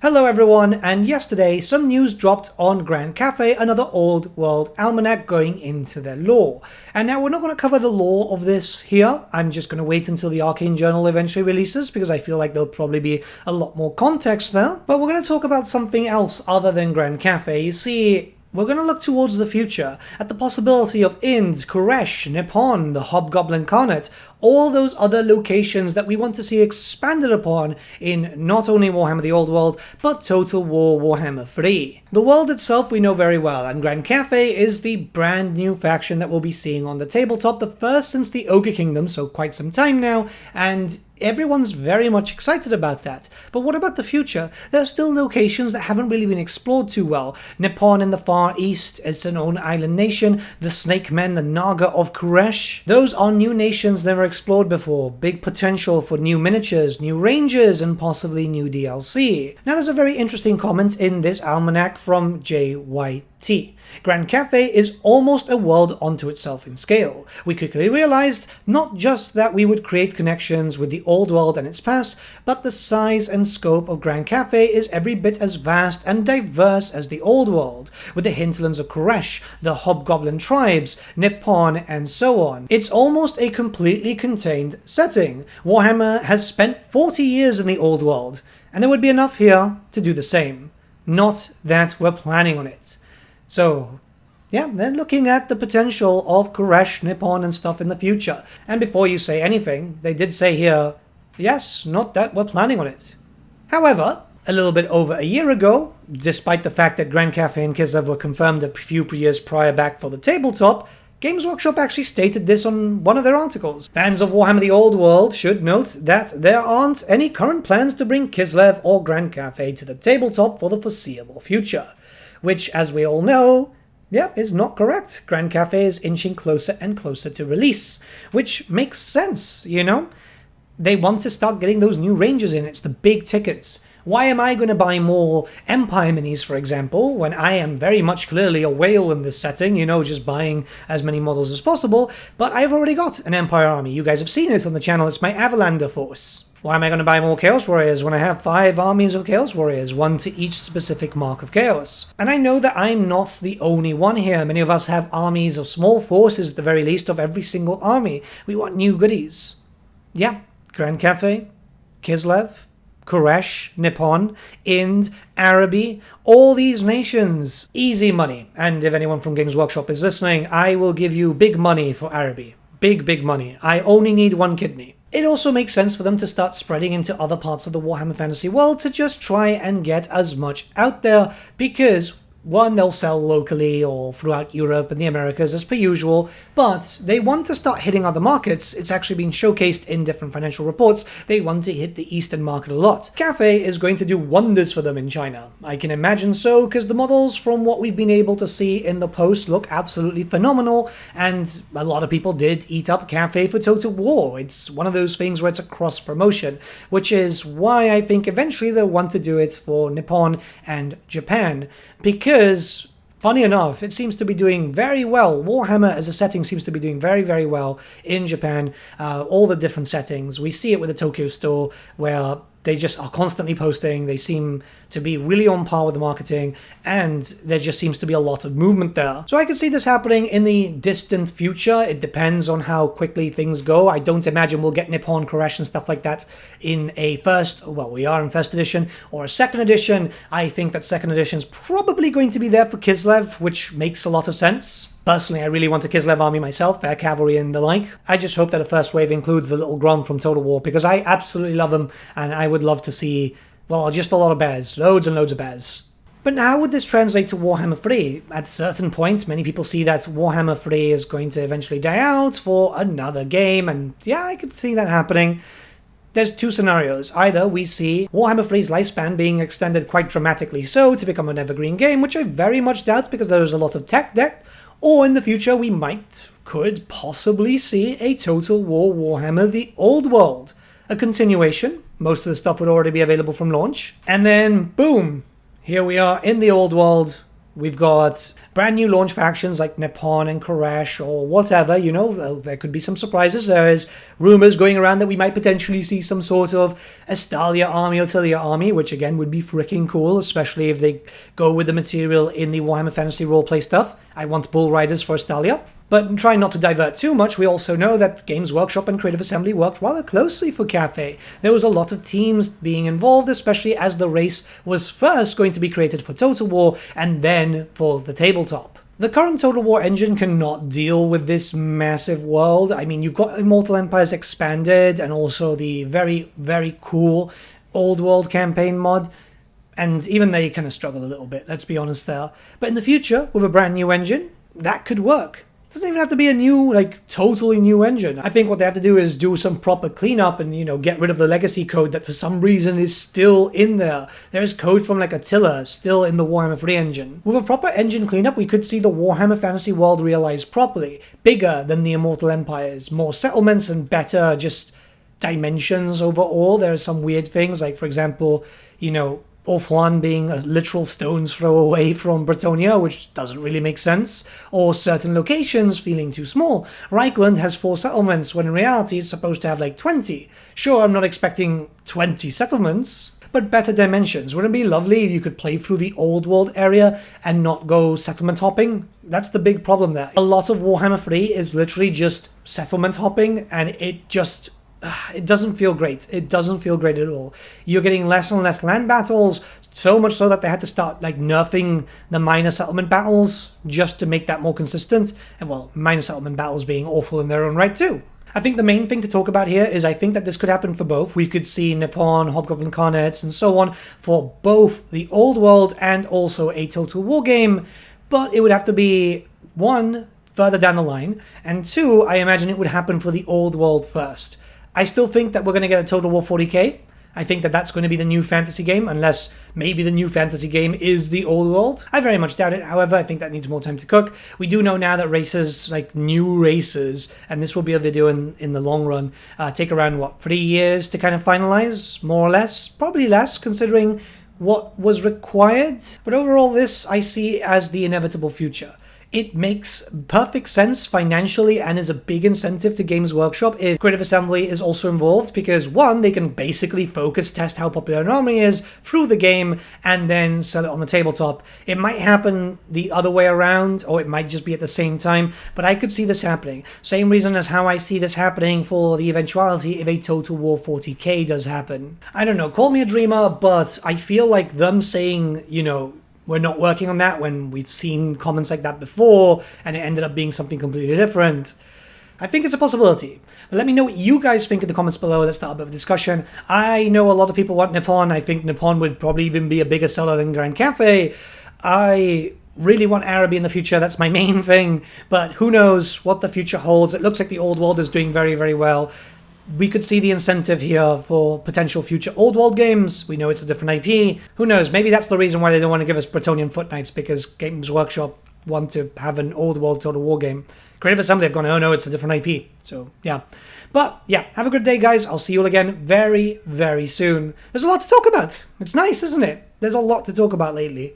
Hello everyone, and yesterday some news dropped on Grand Cathay, another old world almanac going into their lore. And now we're not going to cover the lore of this here. I'm just going to wait until the Arcane Journal eventually releases because I feel like there'll probably be a lot more context there. But we're going to talk about something else other than Grand Cathay. You see, we're going to look towards the future, at the possibility of Ind, Khuresh, Nippon, the Hobgoblin Khanate, all those other locations that we want to see expanded upon in not only Warhammer the Old World, but Total War Warhammer 3. The world itself we know very well, and Grand Cathay is the brand new faction that we'll be seeing on the tabletop, the first since the Ogre Kingdom, so quite some time now, and everyone's very much excited about that. But what about the future? There are still locations that haven't really been explored too well. Nippon in the Far East is an own island nation, the Snake Men, the Naga of Khuresh. Those are new nations never explored before. Big potential for new miniatures, new ranges, and possibly new DLC. Now there's a very interesting comment in this almanac from JYT. Grand Cathay is almost a world unto itself in scale. We quickly realized not just that we would create connections with the old world and its past, but the size and scope of Grand Cathay is every bit as vast and diverse as the old world, with the hinterlands of Khuresh, the Hobgoblin tribes, Nippon, and so on. It's almost a completely contained setting. Warhammer has spent 40 years in the old world, and there would be enough here to do the same. Not that we're planning on it. So, yeah, they're looking at the potential of Khuresh, Nippon, and stuff in the future. And before you say anything, they did say here, yes, not that we're planning on it. However, a little bit over a year ago, despite the fact that Grand Cathay and Kislev were confirmed a few years prior back for the tabletop, Games Workshop actually stated this on one of their articles. Fans of Warhammer the Old World should note that there aren't any current plans to bring Kislev or Grand Cathay to the tabletop for the foreseeable future. Which, as we all know, is not correct. Grand Cathay is inching closer and closer to release, which makes sense, you know? They want to start getting those new ranges in. It's the big tickets. Why am I going to buy more Empire minis, for example, when I am very much clearly a whale in this setting, you know, just buying as many models as possible, but I've already got an Empire army. You guys have seen it on the channel. It's my Avalander force. Why am I going to buy more Chaos Warriors when I have 5 armies of Chaos Warriors, one to each specific mark of Chaos? And I know that I'm not the only one here. Many of us have armies or small forces at the very least of every single army. We want new goodies. Yeah, Grand Cathay, Kislev, Khuresh, Nippon, Ind, Araby, all these nations. Easy money. And if anyone from Games Workshop is listening, I will give you big money for Araby. Big money. I only need 1 kidney. It also makes sense for them to start spreading into other parts of the Warhammer Fantasy world to just try and get as much out there because, one, they'll sell locally or throughout Europe and the Americas as per usual, but they want to start hitting other markets. It's actually been showcased in different financial reports. They want to hit the Eastern market a lot. Cathay is going to do wonders for them in China. I can imagine so, because the models from what we've been able to see in the post look absolutely phenomenal, and a lot of people did eat up Cathay for Total War. It's one of those things where it's a cross-promotion, which is why I think eventually they'll want to do it for Nippon and Japan, because, funny enough, it seems to be doing very well. Warhammer as a setting seems to be doing very, very well in Japan. All the different settings. We see it with the Tokyo store, where they just are constantly posting. They seem to be really on par with the marketing, and there just seems to be a lot of movement there. So I can see this happening in the distant future. It depends on how quickly things go. I don't imagine we'll get Nippon, Khuresh, and stuff like that in a we are in first edition, or a second edition. I think that second edition is probably going to be there for Kislev, which makes a lot of sense. Personally, I really want a Kislev army myself, Bear Cavalry and the like. I just hope that a first wave includes the little Grom from Total War, because I absolutely love them, and I would love to see, well, just a lot of bears. Loads and loads of bears. But how would this translate to Warhammer 3? At certain points, many people see that Warhammer 3 is going to eventually die out for another game, and yeah, I could see that happening. There's 2 scenarios. Either we see Warhammer 3's lifespan being extended quite dramatically so to become an evergreen game, which I very much doubt because there's a lot of tech debt, or in the future we could possibly see a Total War Warhammer the Old World. A continuation. Most of the stuff would already be available from launch. And then, boom! Here we are in the Old World, We've got brand new launch factions like Nippon and Khuresh or whatever, you know, there could be some surprises. There is rumors going around that we might potentially see some sort of Estalia army or Tilia army, which again would be freaking cool, especially if they go with the material in the Warhammer Fantasy roleplay stuff. I want bull riders for Estalia. But trying not to divert too much, we also know that Games Workshop and Creative Assembly worked rather closely for Cathay. There was a lot of teams being involved, especially as the race was first going to be created for Total War and then for the tabletop. The current Total War engine cannot deal with this massive world. I mean, you've got Immortal Empires Expanded and also the very, very cool Old World campaign mod. And even they kind of struggle a little bit, let's be honest there. But in the future, with a brand new engine, that could work. It doesn't even have to be a new, like, totally new engine. I think what they have to do is do some proper cleanup and, you know, get rid of the legacy code that for some reason is still in there. There's code from, like, Attila still in the Warhammer 3 engine. With a proper engine cleanup, we could see the Warhammer Fantasy world realized properly. Bigger than the Immortal Empires. More settlements and better just dimensions overall. There are some weird things, like, for example, you know, Orfwan being a literal stone's throw away from Bretonnia, which doesn't really make sense, or certain locations feeling too small. Reichland has 4 settlements, when in reality it's supposed to have like 20. Sure, I'm not expecting 20 settlements, but better dimensions. Wouldn't it be lovely if you could play through the old world area and not go settlement hopping? That's the big problem there. A lot of Warhammer 3 is literally just settlement hopping, and it doesn't feel great. It doesn't feel great at all. You're getting less and less land battles, so much so that they had to start like nerfing the minor settlement battles just to make that more consistent. And well, minor settlement battles being awful in their own right too. I think the main thing to talk about here is I think that this could happen for both. We could see Nippon, Hobgoblin Carnets, and so on for both the old world and also a Total War game, but it would have to be, 1, further down the line, and 2, I imagine it would happen for the old world first. I still think that we're going to get a Total War 40k. I think that that's going to be the new fantasy game, unless maybe the new fantasy game is the old world. I very much doubt it, however. I think that needs more time to cook. We do know now that races, like new races, and this will be a video in the long run, take around, 3 years to kind of finalize, more or less? Probably less, considering what was required. But overall, this I see as the inevitable future. It makes perfect sense financially and is a big incentive to Games Workshop if Creative Assembly is also involved, because 1, they can basically focus test how popular an army is through the game and then sell it on the tabletop. It might happen the other way around, or it might just be at the same time, but I could see this happening. Same reason as how I see this happening for the eventuality if a Total War 40k does happen. I don't know, call me a dreamer, but I feel like them saying, you know, we're not working on that when we've seen comments like that before and it ended up being something completely different. I think it's a possibility. But let me know what you guys think in the comments below. Let's start a bit of a discussion. I know a lot of people want Nippon. I think Nippon would probably even be a bigger seller than Grand Cathay. I really want Araby in the future. That's my main thing. But who knows what the future holds. It looks like the old world is doing very, very well. We could see the incentive here for potential future old world games. We know it's a different IP. Who knows? Maybe that's the reason why they don't want to give us Bretonnian Foot Knights, because Games Workshop want to have an old world Total War game. Creative Assembly have gone, oh no, it's a different IP. So, yeah. But, yeah, have a good day, guys. I'll see you all again very, very soon. There's a lot to talk about. It's nice, isn't it? There's a lot to talk about lately.